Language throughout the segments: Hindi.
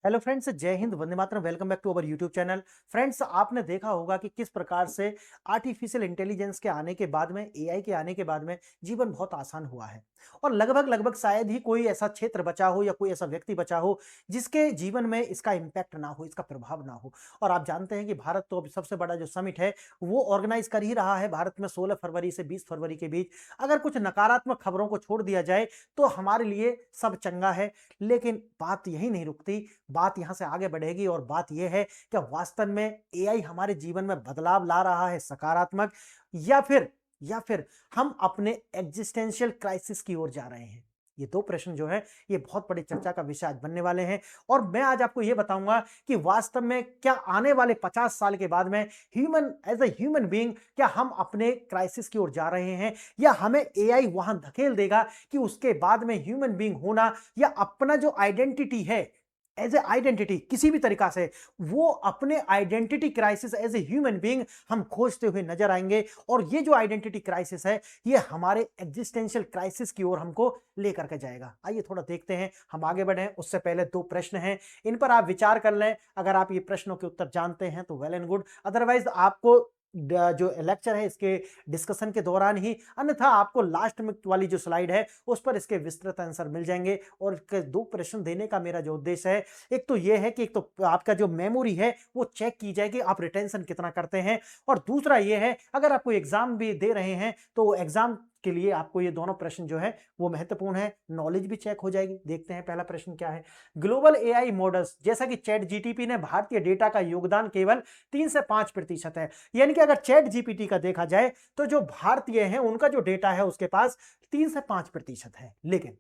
हेलो फ्रेंड्स, जय हिंद, वंदे मातरम। Welcome back to our YouTube channel. Friends, आपने देखा होगा कि किस प्रकार से आर्टिफिशियल इंटेलिजेंस के आने के बाद में, एआई के आने के बाद में जीवन बहुत आसान हुआ है। और लगभग लगभग शायद ही कोई ऐसा क्षेत्र बचा हो या कोई ऐसा व्यक्ति बचा हो जिसके जीवन में इसका इम्पैक्ट ना हो, इसका प्रभाव ना हो। और आप जानते हैं कि भारत तो अब सबसे बड़ा जो समिट है वो ऑर्गेनाइज कर ही रहा है भारत में 16 फरवरी से 20 फरवरी के बीच। अगर कुछ नकारात्मक खबरों को छोड़ दिया जाए तो हमारे लिए सब चंगा है। लेकिन बात यही नहीं रुकती, बात यहां से आगे बढ़ेगी और बात यह है कि वास्तव में एआई हमारे जीवन में बदलाव ला रहा है सकारात्मक, या फिर हम अपने एग्जिस्टेंशियल क्राइसिस की ओर जा रहे हैं। ये दो प्रश्न जो है ये बहुत बड़ी चर्चा का विषय आज बनने वाले हैं। और मैं आज आपको ये बताऊंगा कि वास्तव में क्या आने वाले 50 साल के बाद में human as a human being क्या हम अपने क्राइसिस की ओर जा रहे हैं, या हमें एआई वहां धकेल देगा कि उसके बाद में ह्यूमन बीइंग होना या अपना जो आइडेंटिटी है एज ए आइडेंटिटी किसी भी तरीका से, वो अपने identity crisis as a human being हम खोजते हुए नजर आएंगे। और ये जो आइडेंटिटी क्राइसिस है ये हमारे एग्जिस्टेंशियल क्राइसिस की ओर हमको लेकर के जाएगा। आइए थोड़ा देखते हैं, हम आगे बढ़ें उससे पहले दो प्रश्न हैं, इन पर आप विचार कर लें। अगर आप ये प्रश्नों के उत्तर जानते हैं तो वेल एंड गुड, अदरवाइज आपको जो लेक्चर है इसके डिस्कशन के दौरान ही, अन्यथा आपको लास्ट में वाली जो स्लाइड है उस पर इसके विस्तृत आंसर मिल जाएंगे। और इसके दो प्रश्न देने का मेरा जो उद्देश्य है, एक तो यह है कि एक तो आपका जो मेमोरी है वो चेक की जाएगी, आप रिटेंशन कितना करते हैं। और दूसरा यह है अगर आप कोई एग्जाम भी दे रहे हैं तो एग्जाम के लिए आपको ये दोनों प्रश्न जो है वो महत्वपूर्ण है, नॉलेज भी चेक हो जाएगी। देखते हैं पहला प्रश्न क्या है। ग्लोबल एआई मॉडल्स जैसा कि चैट जीटीपी ने भारतीय डेटा का योगदान केवल 3 से 5% है। यानी कि अगर चैट जीपीटी का देखा जाए तो जो भारतीय हैं उनका जो डेटा है उसके पास 3 से 5% है। लेकिन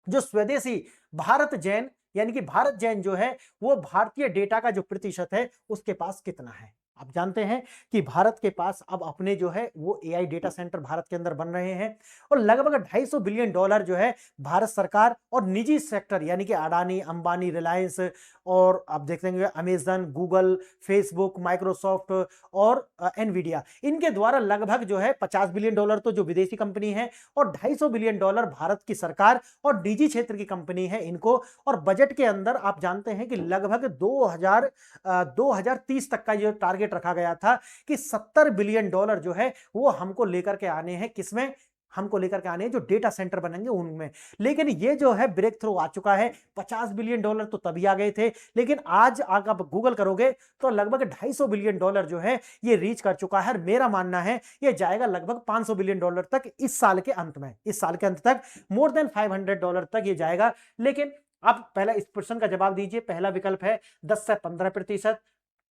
जो स्वदेशी भारत जैन यानी कि भारत जैन जो है वो भारतीय डेटा का जो प्रतिशत है उसके पास कितना है। आप जानते हैं कि भारत के पास अब अपने जो है वो एआई डेटा सेंटर भारत के अंदर बन रहे हैं। और लगभग $250 बिलियन जो है भारत सरकार और निजी सेक्टर यानी कि अडानी, अंबानी, रिलायंस, और आप देख लेंगे अमेजन, गूगल, फेसबुक, माइक्रोसॉफ्ट और एनवीडिया, इनके द्वारा लगभग जो है $50 बिलियन तो जो विदेशी कंपनी है और $250 बिलियन भारत की सरकार और निजी क्षेत्र की कंपनी है इनको। और बजट के अंदर आप जानते हैं कि लगभग 2030 तक का ये टारगेट रखा गया था कि $70 बिलियन जो है वो हमको लेकर के आने हैं। किसमें हमको लेकर के आने हैं? जो डेटा सेंटर बनेंगे उनमें। लेकिन ये जो है ब्रेक थ्रू आ चुका है। $50 बिलियन तो तभी आ गए थे, लेकिन आज अगर आप गूगल करोगे तो लगभग $250 बिलियन जो है ये रीच कर चुका है। और मेरा मानना है ये जाएगा लगभग $500 बिलियन तक इस साल के अंत में। इस साल के अंत तक मोर देन $500 तक ये जाएगा। लेकिन आप पहला इस प्रश्न का जवाब दीजिए। पहला विकल्प है 10 से 15%,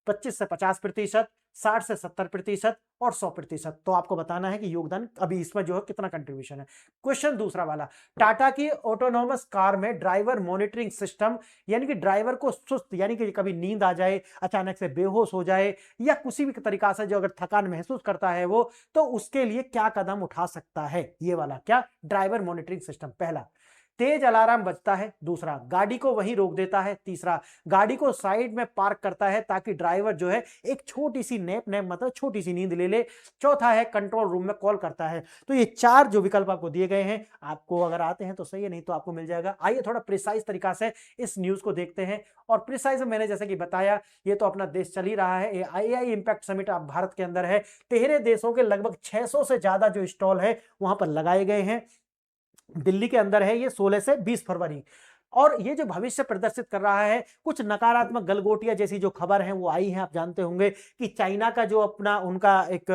25 से 50%, 60 से 70% और 100%। तो आपको बताना है कि योगदान अभी इसमें जो है कितना कंट्रीब्यूशन है। क्वेश्चन दूसरा वाला, टाटा की ऑटोनोमस कार में ड्राइवर मॉनिटरिंग सिस्टम यानी कि ड्राइवर को सुस्त यानी कि कभी नींद आ जाए, अचानक से बेहोश हो जाए या किसी भी तरीका से जो अगर थकान महसूस करता है वो, तो उसके लिए क्या कदम उठा सकता है। ये वाला क्या, ड्राइवर मॉनिटरिंग सिस्टम। पहला, तेज अलार्म बजता है। दूसरा, गाड़ी को वहीं रोक देता है। तीसरा, गाड़ी को साइड में पार्क करता है ताकि ड्राइवर जो है एक छोटी सी नैप मतलब छोटी सी नींद ले ले। चौथा है, कंट्रोल रूम में कॉल करता है। तो ये चार जो विकल्प आपको दिए गए हैं, आपको अगर आते हैं तो सही है, नहीं तो आपको मिल जाएगा। आइए थोड़ा प्रिसाइज तरीका से इस न्यूज को देखते हैं। और प्रिसाइज मैंने जैसे कि बताया, ये तो अपना देश चल ही रहा है। एआई इंपैक्ट समिट अब भारत के अंदर है। 13 देशों के लगभग 600 से ज्यादा जो स्टॉल है वहां पर लगाए गए हैं। दिल्ली के अंदर है ये 16 से 20 फरवरी। और ये जो भविष्य प्रदर्शित कर रहा है, कुछ नकारात्मक गलगोटियां जैसी जो खबर है वो आई है। आप जानते होंगे कि चाइना का जो अपना उनका एक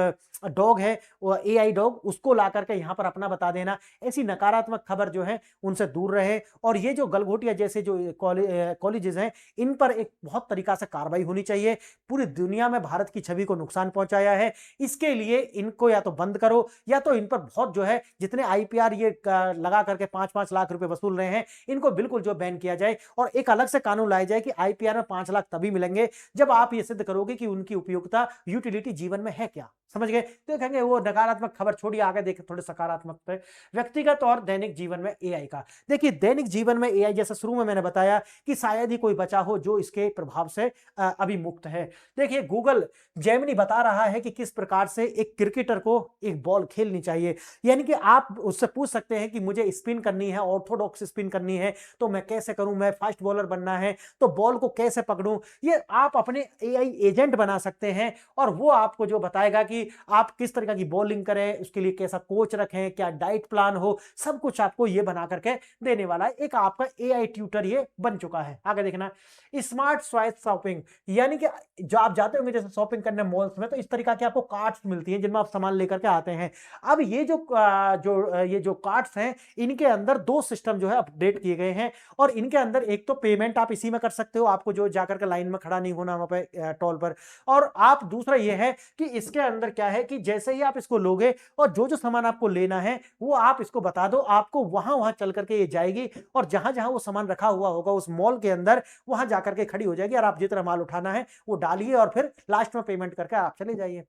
डॉग है, वो एआई डॉग, उसको ला करके यहाँ पर अपना बता देना, ऐसी नकारात्मक खबर जो है उनसे दूर रहे। और ये जो गलगोटियां जैसे जो कॉलेजेस हैं, इन पर एक बहुत तरीका से कार्रवाई होनी चाहिए। पूरी दुनिया में भारत की छवि को नुकसान पहुंचाया है, इसके लिए इनको या तो बंद करो या तो इन पर बहुत जो है जितने आईपीआर ये लगा करके 5-5 लाख रुपए वसूल रहे हैं, इनको बिल्कुल जो बैन किया जाए। और एक अलग से कानून लाया जाए कि आईपीआर में 5 लाख तभी मिलेंगे जब आप ये सिद्ध करोगे कि उनकी उपयोगिता यूटिलिटी जीवन में है क्या। समझ गए? तो कहेंगे वो नकारात्मक खबर छोड़िए, आगे देखें थोड़े सकारात्मक पे। व्यक्तिगत और दैनिक जीवन में एआई का। देखिए दैनिक जीवन में एआई, जैसे शुरू में मैंने बताया कि शायद ही कोई बचा हो जो इसके प्रभाव से अभी मुक्त है। देखिए गूगल जेमिनी बता रहा है कि किस प्रकार से एक क्रिकेटर को एक बॉल खेलनी चाहिए। यानी कि आप उससे पूछ सकते हैं कि मुझे स्पिन करनी है, ऑर्थोडॉक्स स्पिन करनी है, तो मैं कैसे करूं, मैं फास्ट बॉलर बनना है तो बॉल को कैसे पकड़ूं। ये आप अपने एआई एजेंट बना सकते हैं और वो आपको जो बताएगा कि आप किस तरह की बॉलिंग करें, उसके लिए कैसा कोच रखें, क्या डाइट प्लान हो, सब कुछ आपको ये बना करके देने वाला है। एक आपका एआई ट्यूटर ये बन चुका है। आगे देखना, स्मार्ट चॉइस शॉपिंग, यानी कि जो आप जाते होंगे जैसे शॉपिंग करने मॉल्स में, तो इस तरीका की आपको कार्ट्स मिलती हैं जिनमें आप सामान लेकर के आते हैं। अब ये जो कार्ट्स हैं, इनके अंदर दो सिस्टम जो है अपडेट किए गए हैं और इनके अंदर एक तो पेमेंट आप इसी में कर सकते हो, आपको जो जाकर के लाइन में खड़ा नहीं होना वहां पे टोल पर। और आप दूसरा ये है कि इसके अंदर क्या है कि जैसे ही आप इसको लोगे और जो जो सामान आपको लेना है वो आप इसको बता दो, आपको वहां वहां चल करके ये जाएगी और जहां जहां वो सामान रखा हुआ होगा उस मॉल के अंदर, वहां जाकर के खड़ी हो जाएगी और आप जितना माल उठाना है वो डालिए और फिर लास्ट में पेमेंट करके आप चले जाइए।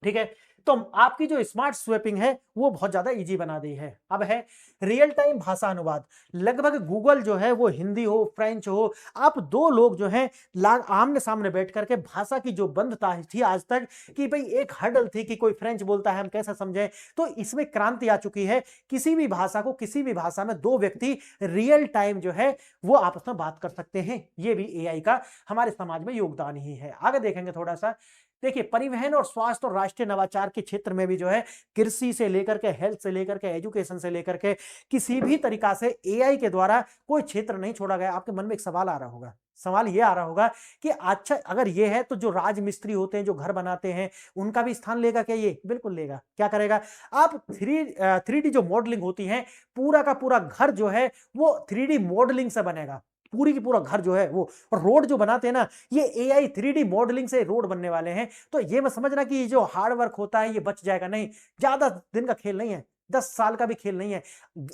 ठीक है, तो आपकी जो स्मार्ट स्वेपिंग है वो बहुत ज्यादा इजी बना दी है। अब है रियल टाइम भाषा अनुवाद। लगभग गूगल जो है वो हिंदी हो फ्रेंच हो, आप दो लोग जो है आमने सामने बैठ करके, भाषा की जो बंधता थी आज तक कि भाई एक हर्डल थी कि कोई फ्रेंच बोलता है हम कैसे समझें, तो इसमें क्रांति आ चुकी है। किसी भी भाषा को, किसी भी भाषा में दो व्यक्ति रियल टाइम जो है वो आपस में बात कर सकते हैं। ये भी एआई का हमारे समाज में योगदान ही है। आगे देखेंगे थोड़ा सा। देखिए परिवहन और स्वास्थ्य और राष्ट्रीय नवाचार के क्षेत्र में भी जो है, कृषि से लेकर के हेल्थ से लेकर के एजुकेशन से लेकर के किसी भी तरीका से एआई के द्वारा कोई क्षेत्र नहीं छोड़ा गया। आपके मन में एक सवाल आ रहा होगा, सवाल ये आ रहा होगा कि अच्छा अगर ये है तो जो राजमिस्त्री होते हैं, जो घर बनाते हैं, उनका भी स्थान लेगा क्या? ये बिल्कुल लेगा। क्या करेगा? आप थ्री डी जो मॉडलिंग होती है, पूरा का पूरा घर जो है वो थ्री डी मॉडलिंग से बनेगा। पूरी की पूरा घर जो है वो, और रोड जो बनाते हैं ना, ये एआई थ्री डी मॉडलिंग से रोड बनने वाले हैं। तो ये मैं समझना कि ये जो हार्ड वर्क होता है ये बच जाएगा। नहीं, ज्यादा दिन का खेल नहीं है, 10 साल का भी खेल नहीं है।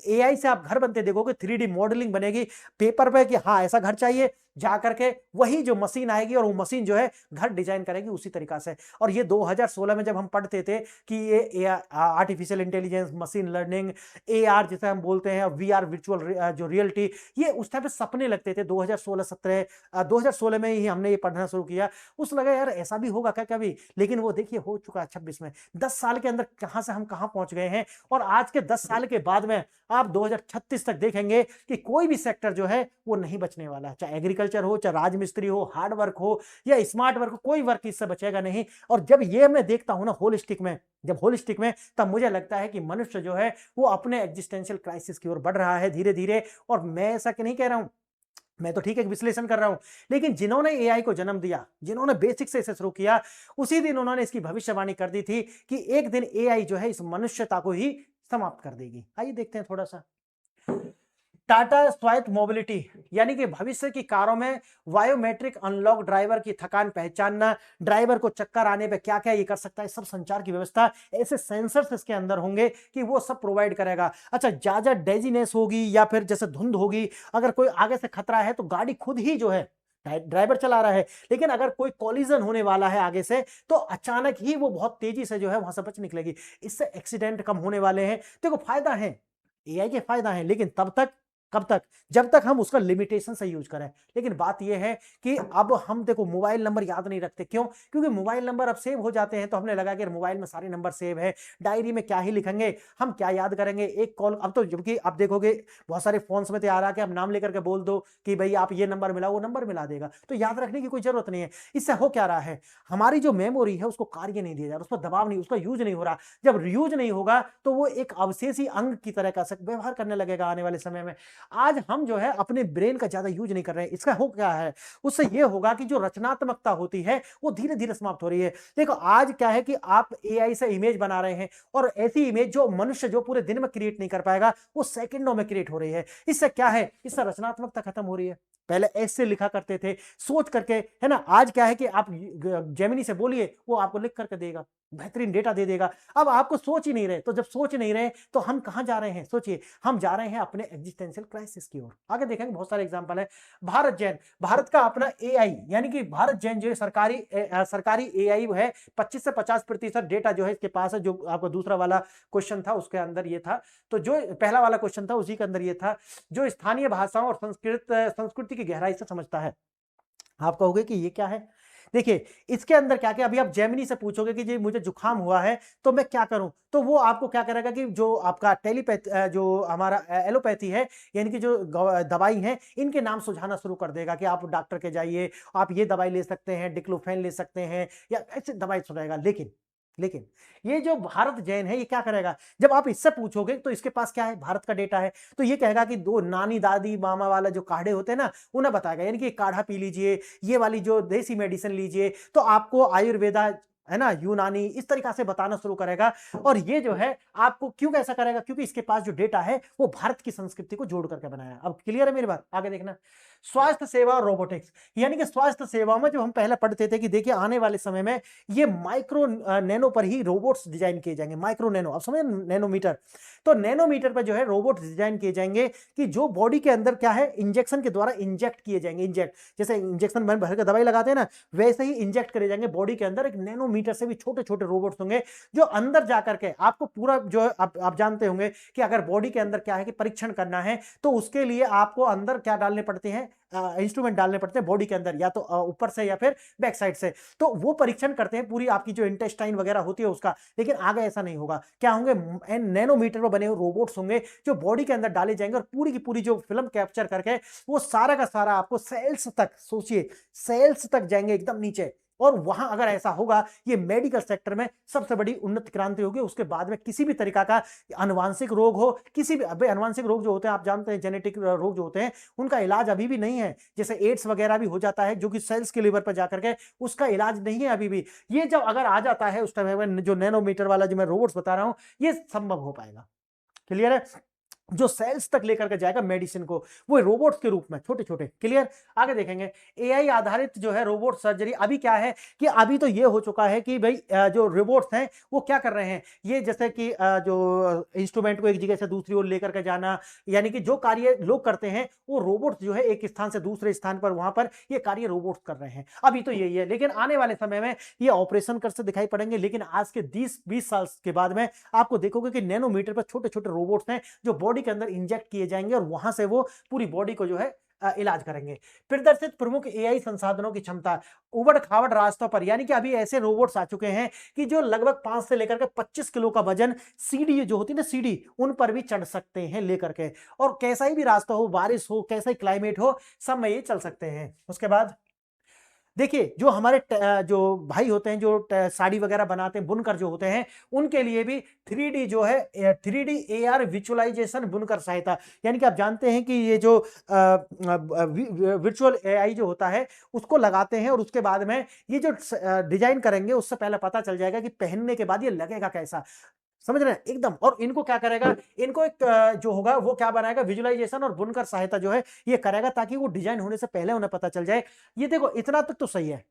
एआई से आप घर बनते देखोगे, थ्री डी मॉडलिंग बनेगी पेपर पे कि हाँ ऐसा घर चाहिए, जा करके वही जो मशीन आएगी और वो मशीन जो है घर डिजाइन करेगी उसी तरीका से। और ये 2016 में जब हम पढ़ते थे कि ये artificial intelligence, machine learning, AR जिसे हम बोलते हैं, वीआर वर्चुअल जो रियलिटी, ये उस टाइम पे सपने लगते थे। 2016 में ही हमने ये पढ़ना शुरू किया। उस लगा यार ऐसा भी होगा क्या कभी, लेकिन वो देखिए हो चुका है 26 में। 10 साल के अंदर कहां से हम कहां पहुंच गए हैं। और आज के 10 साल के बाद में आप 2036 तक देखेंगे कि कोई भी सेक्टर जो है वो नहीं बचने वाला है, चाहे एग्रीकल्चर हो, चाहे राजमिस्त्री हो, हार्ड वर्क हो या स्मार्ट वर्क हो, कोई वर्क इससे बचेगा नहीं। और जब ये मैं देखता हूं ना होलिस्टिक में, तब मुझे लगता है कि मनुष्य जो है वो अपने एग्जिस्टेंशियल क्राइसिस की ओर बढ़ रहा है धीरे धीरे। और मैं ऐसा नहीं कह रहा हूं, मैं तो ठीक है विश्लेषण कर रहा हूं, लेकिन जिन्होंने एआई को जन्म दिया, जिन्होंने बेसिक से इसे शुरू किया, उसी दिन उन्होंने इसकी भविष्यवाणी कर दी थी कि एक दिन एआई जो है इस मनुष्यता को ही समाप्त कर देगी। आइए देखते हैं थोड़ा सा। टाटा स्वायत्त मोबिलिटी, यानी कि भविष्य की कारों में बायोमेट्रिक अनलॉक, ड्राइवर की थकान पहचानना, ड्राइवर को चक्कर आने पे क्या क्या ये कर सकता है, सब संचार की व्यवस्था, ऐसे सेंसर्स इसके अंदर होंगे कि वो सब प्रोवाइड करेगा। अच्छा ज्यादा डेजीनेस होगी या फिर जैसे धुंध होगी, अगर कोई आगे से खतरा है तो गाड़ी खुद ही जो है, ड्राइवर चला रहा है, लेकिन अगर कोई कॉलिजन होने वाला है आगे से तो अचानक ही वो बहुत तेजी से जो है वहां से बच निकलेगी। इससे एक्सीडेंट कम होने वाले हैं। देखो फायदा है, एआई के फायदा है, लेकिन तब तक, कब तक? जब तक हम उसका लिमिटेशन से यूज करें। लेकिन बात यह है कि अब हम देखो मोबाइल नंबर याद नहीं रखते, क्यों? क्योंकि मोबाइल नंबर अब सेव हो जाते हैं, तो हमने लगा कि मोबाइल में सारे नंबर सेव है, डायरी में क्या ही लिखेंगे, हम क्या याद करेंगे एक कॉल। अब तो जबकि आप देखोगे बहुत सारे फोन्स में तो आ रहा कि आप नाम लेकर के बोल दो कि भाई आप ये नंबर मिला, वो नंबर मिला देगा, तो याद रखने की कोई जरूरत नहीं है। इससे हो क्या रहा है, हमारी जो मेमोरी है उसको कार्य नहीं दिया जा रहा, उस पर दबाव नहीं, उसका यूज नहीं हो रहा। जब यूज नहीं होगा तो वो एक अवशेषी अंग की तरह का व्यवहार करने लगेगा आने वाले समय में। आज हम जो है अपने ब्रेन का ज्यादा यूज नहीं कर रहे हैं। इसका हो क्या है, उससे ये होगा कि जो रचनात्मकता होती है वो धीरे धीरे समाप्त हो रही है। देखो आज क्या है कि आप एआई से इमेज बना रहे हैं और ऐसी इमेज जो मनुष्य जो पूरे दिन में क्रिएट नहीं कर पाएगा वो सेकंडों में क्रिएट हो रही है। इससे क्या है, इससे रचनात्मकता खत्म हो रही है। पहले एस से लिखा करते थे, सोच करके, है ना। आज क्या है कि आप जेमिनी से बोलिए, वो आपको लिख करके देगा, बेहतरीन डेटा दे देगा। अब आपको सोच ही नहीं रहे, तो जब सोच नहीं रहे तो हम कहां जा रहे हैं? सोचिए, हम जा रहे हैं अपने एग्जिस्टेंशियल क्राइसिस की ओर। आगे देखेंगे, बहुत सारे एग्जांपल है। भारत जैन, भारत का अपना एआई, यानी कि भारत जैन जो है सरकारी एआई है, 25 से 50% डेटा जो है इसके पास है। जो आपको दूसरा वाला क्वेश्चन था उसके अंदर ये था, तो जो पहला वाला क्वेश्चन था उसी के अंदर ये था, जो स्थानीय भाषाओं और संस्कृति की गहराई से समझता है। आप कहोगे कि ये क्या है? देखिए, इसके अंदर क्या क्या, अभी आप जेमिनी से पूछोगे कि जी मुझे जुकाम हुआ है तो मैं क्या करूं, तो वो आपको क्या करेगा कि जो आपका टेलीपैथ जो हमारा एलोपैथी है, यानी कि जो दवाई है, इनके नाम सुझाना शुरू कर देगा कि आप डॉक्टर के जाइए, आप ये दवाई ले सकते हैं, डिक्लोफेन ले सकते हैं, या ऐसे दवाई सुनाएगा। लेकिन ये जो भारत जैन है, ये क्या करेगा, जब आप इससे पूछोगे तो इसके पास क्या है, भारत का डेटा है, तो ये कहेगा कि दो नानी दादी मामा वाला जो काढ़े होते हैं ना, उन्हें बताएगा, यानी कि काढ़ा पी लीजिए, ये वाली जो देसी मेडिसिन लीजिए, तो आपको आयुर्वेदा, है ना, यूनानी, इस तरीका से बताना शुरू करेगा। और ये जो है आपको क्यों ऐसा करेगा, क्योंकि इसके पास जो डेटा है वो भारत की संस्कृति को जोड़ करके बनाया। अब क्लियर है मेरी बात? आगे देखना, स्वास्थ्य सेवा और रोबोटिक्स, यानी कि स्वास्थ्य सेवाओं में जो हम पहले पढ़ते थे कि देखिए आने वाले समय में ये माइक्रो नैनो पर ही रोबोट्स डिजाइन किए जाएंगे। माइक्रो नैनो, अब समझे, नैनोमीटर, तो नैनोमीटर पर जो है रोबोट डिजाइन किए जाएंगे कि जो बॉडी के अंदर क्या है, इंजेक्शन के द्वारा इंजेक्ट किए जाएंगे। इंजेक्ट, जैसे इंजेक्शन भर के दवाई लगाते हैं ना, वैसे ही इंजेक्ट करे जाएंगे बॉडी के अंदर। एक नैनोमीटर से भी छोटे छोटे रोबोट्स होंगे जो अंदर जाकर के आपको पूरा जो है, आप जानते होंगे कि अगर बॉडी के अंदर क्या है कि परीक्षण करना है तो उसके लिए आपको अंदर क्या डालने पड़ते हैं, इंस्ट्रूमेंट डालने पड़ते हैं बॉडी के अंदर, या तो ऊपर से या फिर बैक साइड से। तो वो परीक्षण करते हैं पूरी आपकी जो इंटेस्टाइन वगैरह होती है उसका। लेकिन आगे ऐसा नहीं होगा, क्या होंगे, नैनोमीटर पर बने हुए रोबोट्स होंगे जो बॉडी के अंदर डाले जाएंगे, और पूरी की पूरी जो फिल्म कैप्चर करके वो सारा का सारा आपको सेल्स तक, सोचिए सेल्स तक जाएंगे एकदम नीचे। और वहां अगर ऐसा होगा, ये मेडिकल सेक्टर में सबसे बड़ी उन्नत क्रांति होगी। उसके बाद में किसी भी तरीका का अनुवांशिक रोग हो, किसी भी अनुवांशिक रोग जो होते हैं आप जानते हैं, जेनेटिक रोग जो होते हैं, उनका इलाज अभी भी नहीं है। जैसे एड्स वगैरह भी हो जाता है जो कि सेल्स के लेवल पर जाकर के, उसका इलाज नहीं है अभी भी। ये जब अगर आ जाता है उस टाइम में, जो नैनोमीटर वाला जो मैं रोबोट्स बता रहा हूं, ये संभव हो पाएगा। क्लियर है? जो सेल्स तक लेकर के जाएगा मेडिसिन को, वो रोबोट्स के रूप में छोटे छोटे। क्लियर? आगे देखेंगे, एआई आधारित जो है रोबोट सर्जरी। अभी क्या है कि अभी तो ये हो चुका है कि भाई जो रोबोट्स हैं वो क्या कर रहे हैं, ये जैसे कि जो इंस्ट्रूमेंट को एक जगह से दूसरी ओर लेकर के जाना, यानी कि जो कार्य लोग करते हैं वो रोबोट्स जो है एक स्थान से दूसरे स्थान पर, वहां पर ये कार्य रोबोट्स कर रहे हैं। अभी तो यही है, लेकिन आने वाले समय में ये ऑपरेशन कर से दिखाई पड़ेंगे। लेकिन आज के 20 साल के बाद में आपको देखोगे कि नैनोमीटर पर छोटे छोटे रोबोट्स हैं जो बॉडी के अंदर इंजेक्ट किए जाएंगे, और वहां से वो पूरी बॉडी को जो है इलाज करेंगे। प्रदर्शित प्रमुख एआई संसाधनों की क्षमता, उबड़ खाबड़ रास्तों पर, यानी कि अभी ऐसे रोबोट्स आ चुके हैं कि जो लगभग 5 से लेकर के 25 किलो का वजन, सीढ़ी जो होती है ना, सीढ़ी, उन पर भी चढ़ सकते हैं लेकर के, और कैसा ही भी रास्ता हो, बारिश हो, कैसा ही क्लाइमेट हो, सब में ये चल सकते हैं। उसके बाद देखिए, जो हमारे जो भाई होते हैं, जो साड़ी वगैरह बनाते हैं, बुनकर जो होते हैं, उनके लिए भी 3D जो है 3D AR विजुअलाइजेशन बुनकर सहायता, यानी कि आप जानते हैं कि ये जो विजुअल एआई जो होता है उसको लगाते हैं, और उसके बाद में ये जो डिजाइन करेंगे उससे पहले पता चल जाएगा कि पहनने के बाद ये लगेगा कैसा। समझ रहे हैं एकदम। और इनको क्या करेगा, इनको एक जो होगा वो क्या बनाएगा, विजुअलाइजेशन और बुनकर सहायता जो है ये करेगा, ताकि वो डिजाइन होने से पहले उन्हें पता चल जाए। ये देखो, इतना तक तो सही है,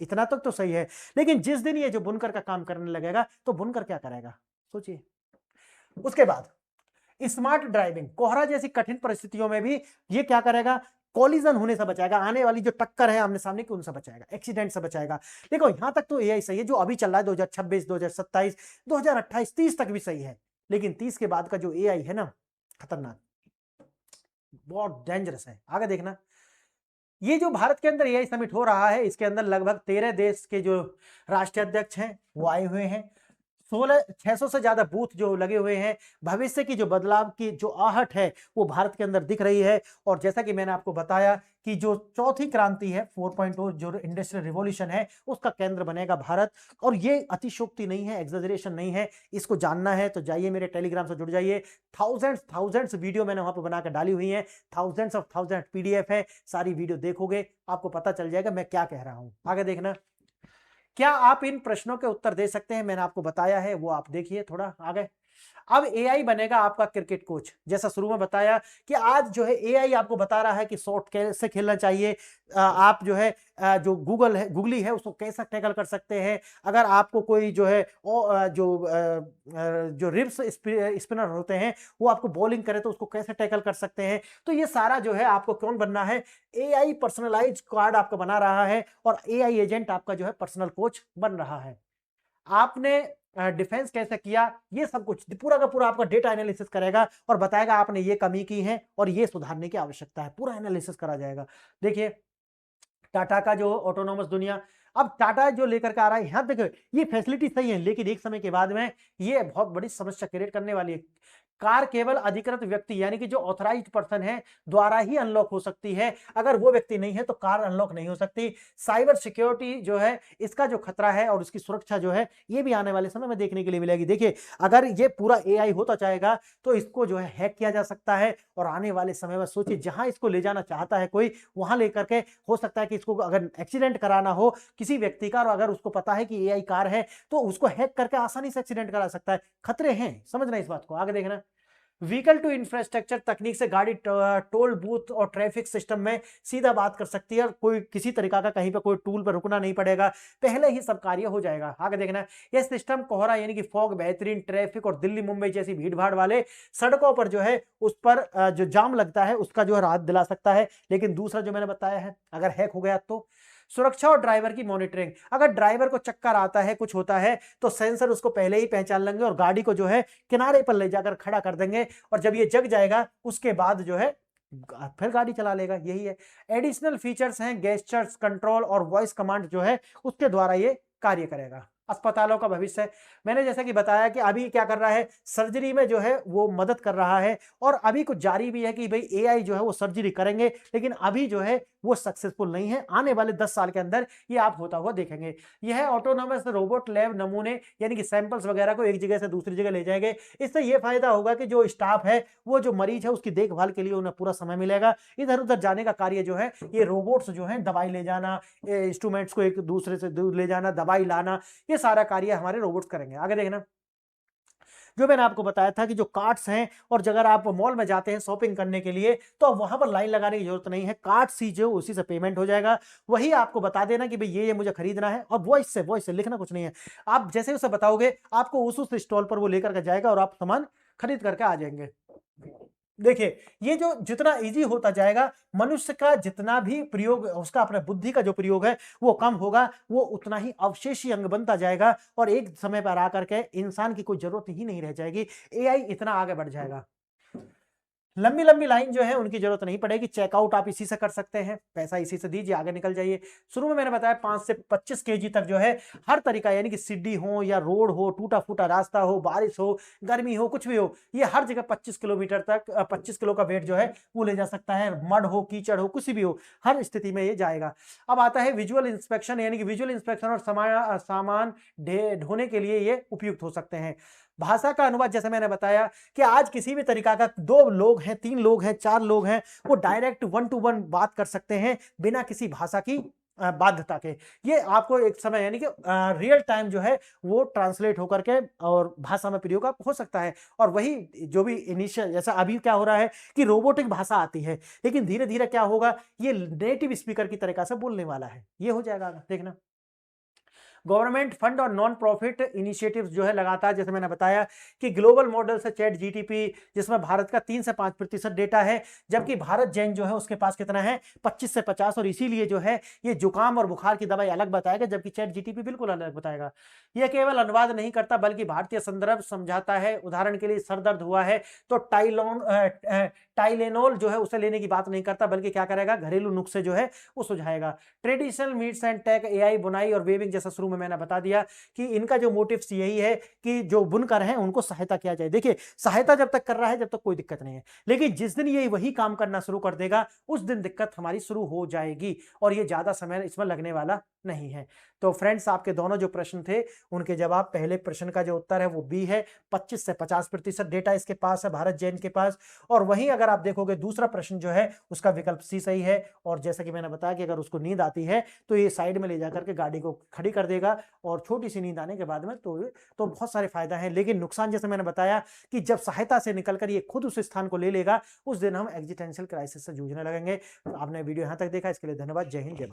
इतना तक तो सही है। लेकिन जिस दिन ये जो बुनकर का काम करने लगेगा तो बुनकर क्या करेगा, सोचिए। उसके बाद स्मार्ट ड्राइविंग, कोहरा जैसी कठिन परिस्थितियों में भी ये क्या करेगा, कॉलिजन होने से बचाएगा, आने वाली जो टक्कर है आमने सामने की उनसे बचाएगा, एक्सीडेंट से बचाएगा। देखो यहां तक तो एआई सही है, जो अभी चल रहा है 2026, 2027, 2028, 30 तक भी सही है। लेकिन 30 के बाद का जो एआई है ना, खतरनाक, बहुत डेंजरस है। आगे देखना, ये जो भारत के अंदर एआई समिट हो रहा है, इसके अंदर लगभग 13 देश के जो राष्ट्रीय अध्यक्ष हैं वो आए हुए हैं। 600 से ज्यादा बूथ जो लगे हुए हैं। भविष्य की जो बदलाव की जो आहट है वो भारत के अंदर दिख रही है। और जैसा कि मैंने आपको बताया कि जो चौथी क्रांति है 4.0 जो इंडस्ट्रियल रिवॉल्यूशन है, उसका केंद्र बनेगा भारत। और ये अतिशोक्ति नहीं है, एग्जेजरेशन नहीं है। इसको जानना है तो जाइए मेरे टेलीग्राम से जुड़ जाइए। थाउजेंड्स वीडियो मैंने वहां पर बनाकर डाली हुई है, थाउजेंड्स PDF है। सारी वीडियो देखोगे आपको पता चल जाएगा मैं क्या कह रहा हूं। आगे देखना, क्या आप इन प्रश्नों के उत्तर दे सकते हैं, मैंने आपको बताया है, वो आप देखिए थोड़ा आगे। अब एआई बनेगा आपका क्रिकेट कोच। जैसा शुरू में बताया कि आज जो है एआई आपको बता रहा है कि शॉट कैसे खेलना चाहिए। आप जो है जो गूगली है उसको कैसा टैकल कर सकते हैं। अगर आपको कोई जो है जो रिब्स स्पिनर होते हैं वो आपको बॉलिंग करे तो उसको कैसे टैकल कर सकते हैं। तो ये सारा जो है आपको कौन बनना है, एआई पर्सनलाइज्ड कार्ड आपका बना रहा है और एआई एजेंट आपका जो है पर्सनल कोच बन रहा है। आपने डिफेंस कैसे किया, ये सब कुछ पूरा का पूरा आपका डेटा एनालिसिस करेगा और बताएगा आपने ये कमी की है और ये सुधारने की आवश्यकता है। पूरा एनालिसिस करा जाएगा। देखिए टाटा का जो ऑटोनॉमस दुनिया, अब टाटा जो लेकर के आ रहा है, यहां देखो ये फैसिलिटी सही है लेकिन एक समय के बाद में ये बहुत बड़ी समस्या क्रिएट करने वाली है। कार केवल अधिकृत व्यक्ति यानी कि जो ऑथराइज्ड पर्सन है द्वारा ही अनलॉक हो सकती है। अगर वो व्यक्ति नहीं है तो कार अनलॉक नहीं हो सकती। साइबर सिक्योरिटी जो है इसका जो खतरा है और इसकी सुरक्षा जो है ये भी आने वाले समय में देखने के लिए मिलेगी। देखिए अगर ये पूरा एआई होता जाएगा तो इसको जो है हैक किया जा सकता है और आने वाले समय में सोचिए जहां इसको ले जाना चाहता है कोई, वहां लेकर के हो सकता है कि इसको अगर एक्सीडेंट कराना हो किसी व्यक्ति का और अगर उसको पता है कि एआई कार है तो उसको हैक करके आसानी से एक्सीडेंट करा सकता है। खतरे हैं, समझना इस बात को। आगे देखना, व्हीकल टू इंफ्रास्ट्रक्चर तकनीक से गाड़ी टोल बूथ और ट्रैफिक सिस्टम में सीधा बात कर सकती है और कोई किसी तरीका का कहीं पे कोई टूल पर रुकना नहीं पड़ेगा, पहले ही सब कार्य हो जाएगा। आगे देखना, यह सिस्टम कोहरा यानी कि फॉग, बेहतरीन ट्रैफिक और दिल्ली मुंबई जैसी भीड़ भाड़ वाले सड़कों पर जो है उस पर जो जाम लगता है उसका जो है राहत दिला सकता है। लेकिन दूसरा जो मैंने बताया है अगर हैक हो गया तो सुरक्षा और ड्राइवर की मॉनिटरिंग, अगर ड्राइवर को चक्कर आता है कुछ होता है तो सेंसर उसको पहले ही पहचान लेंगे और गाड़ी को जो है किनारे पर ले जाकर खड़ा कर देंगे और जब ये जग जाएगा उसके बाद जो है फिर गाड़ी चला लेगा। यही है। एडिशनल फीचर्स हैं गेस्चर्स कंट्रोल और वॉइस कमांड जो है उसके द्वारा ये कार्य करेगा। अस्पतालों का भविष्य, मैंने जैसा कि बताया कि अभी क्या कर रहा है सर्जरी में जो है वो मदद कर रहा है और अभी कुछ जारी भी है कि भाई एआई जो है वो सर्जरी करेंगे लेकिन अभी जो है वो सक्सेसफुल नहीं है। आने वाले 10 साल के अंदर ये आप होता हुआ देखेंगे। यह ऑटोनोमस रोबोट लैब नमूने यानी कि सैंपल्स वगैरह को एक जगह से दूसरी जगह ले जाएंगे। इससे ये फायदा होगा कि जो स्टाफ है वो जो मरीज है उसकी देखभाल के लिए उन्हें पूरा समय मिलेगा। इधर उधर जाने का कार्य जो है ये रोबोट्स जो है दवाई ले जाना, इंस्ट्रूमेंट्स को एक दूसरे से दूर ले जाना, दवाई लाना, ये सारा कार्य हमारे रोबोट्स करेंगे। आगे देखना, जो मैंने आपको बताया था कि जो कार्ट्स हैं और अगर आप मॉल में जाते हैं शॉपिंग करने के लिए तो अब वहां पर लाइन लगाने की जरूरत नहीं है। कार्ट सी जो उसी से पेमेंट हो जाएगा। वही आपको बता देना कि भाई ये मुझे खरीदना है और वॉइस से लिखना कुछ नहीं है। आप जैसे उसे बताओगे आपको उस स्टॉल पर वो लेकर के जाएगा और आप सामान खरीद करके आ जाएंगे। देखिए ये जो जितना इजी होता जाएगा मनुष्य का जितना भी प्रयोग उसका अपने बुद्धि का जो प्रयोग है वो कम होगा, वो उतना ही अवशेषी अंग बनता जाएगा और एक समय पर आकर के इंसान की कोई जरूरत ही नहीं रह जाएगी। एआई इतना आगे बढ़ जाएगा। लंबी लंबी लाइन जो है उनकी जरूरत नहीं पड़ेगी। चेकआउट आप इसी से कर सकते हैं, पैसा इसी से दीजिए आगे निकल जाइए। शुरू में मैंने बताया 5 से 25 केजी तक जो है हर तरीका यानी कि सीढ़ी हो या रोड हो, टूटा फूटा रास्ता हो, बारिश हो, गर्मी हो, कुछ भी हो, ये हर जगह 25 किलोमीटर तक 25 किलो का वेट जो है वो ले जा सकता है। मड हो, कीचड़ हो, कुछ भी हो, हर स्थिति में ये जाएगा। अब आता है विजुअल इंस्पेक्शन यानी कि विजुअल इंस्पेक्शन और सामान ढोने के लिए ये उपयुक्त हो सकते हैं। भाषा का अनुवाद, जैसे मैंने बताया कि आज किसी भी तरीका का 2 लोग हैं, 3 लोग हैं, 4 लोग हैं, वो डायरेक्ट 1 टू 1 बात कर सकते हैं बिना किसी भाषा की बाध्यता के। ये आपको एक समय यानी कि रियल टाइम जो है वो ट्रांसलेट होकर के और भाषा में प्रयोग आप हो सकता है। और वही जो भी इनिशियल जैसा अभी क्या हो रहा है कि रोबोटिक भाषा आती है लेकिन धीरे धीरे क्या होगा ये नेटिव स्पीकर की तरीका से बोलने वाला है। ये हो जाएगा, देखना। गवर्नमेंट फंड और नॉन प्रॉफिट इनिशिएटिव्स जो है लगातार, जैसे मैंने बताया कि ग्लोबल मॉडल से चैट जीटीपी जिसमें भारत का 3 से 5% डेटा है जबकि भारत जैन जो है उसके पास कितना है 25 से 50 और इसीलिए जो है ये जुकाम और बुखार की दवाई अलग बताएगा जबकि चैट जीटीपी बिल्कुल अलग बताएगा। यह केवल अनुवाद नहीं करता बल्कि भारतीय संदर्भ समझाता है। उदाहरण के लिए सर दर्द हुआ है तो टाइलेनोल जो है उसे लेने की बात नहीं करता बल्कि क्या करेगा घरेलू नुस्खे जो है वो सुझाएगा। Traditional meets and tech, AI बुनाई और वेविंग, जैसा शुरू में मैंने बता दिया कि इनका जो मोटिव्स यही है कि जो बुनकर हैं उनको सहायता किया जाए। देखिए सहायता जब तक कर रहा है जब तक कोई दिक्कत नहीं है लेकिन जिस दिन ये वही काम करना शुरू कर देगा उस दिन दिक्कत हमारी शुरू हो जाएगी और ये ज्यादा समय इसमें लगने वाला नहीं है। तो फ्रेंड्स आपके दोनों जो प्रश्न थे उनके जवाब, पहले प्रश्न का जो उत्तर है वो बी है, 25 से 50% डेटा इसके पास है भारत जैन के पास। और वहीं अगर आप देखोगे दूसरा प्रश्न जो है उसका विकल्प सी सही है। और जैसा कि मैंने बताया कि अगर उसको नींद आती है तो ये साइड में ले जाकर के गाड़ी को खड़ी कर देगा। लेगा और छोटी-सी नींद आने के बाद में तो बहुत सारे फ़ायदा हैं। लेकिन नुकसान जैसे मैंने बताया कि जब सहायता से निकल कर ये खुद उस स्थान को ले लेगा, उस दिन हम एक्जिस्टेंशियल क्राइसिस से जूझने लगेंगे। तो आपने वीडियो यहाँ तक देखा, इसके लिए धन्यवाद। जय हिंद, जय भारत।